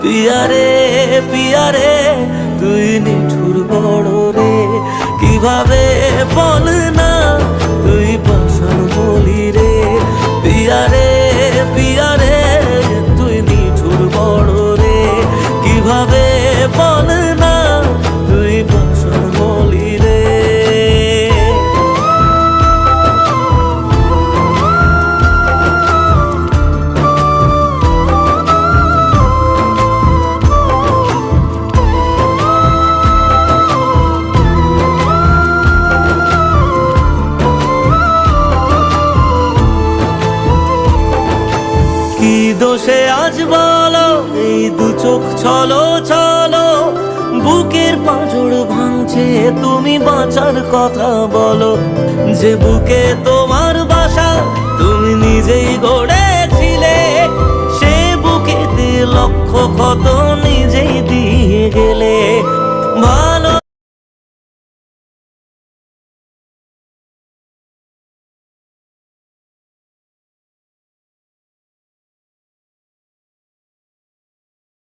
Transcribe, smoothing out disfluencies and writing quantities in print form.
পিয়ারে পিয়ারে তুই নিঠুর বড় রে, কিভাবে বল না তুই বাসার বলি রে। পিয়ারে পিয়ারে তুই নিঠুর বড় রে, কিভাবে বল না তুই বাসার বলি রে। কি দোষে আজ বলো এই দু চোখ ছলো ছলো, বুকের পাঁজর ভাঙছে তুমি বাঁচার কথা বলো। যে বুকে তোমার বাসা তুমি নিজেই গড়েছিলে, সে বুকেতে লক্ষ ক্ষত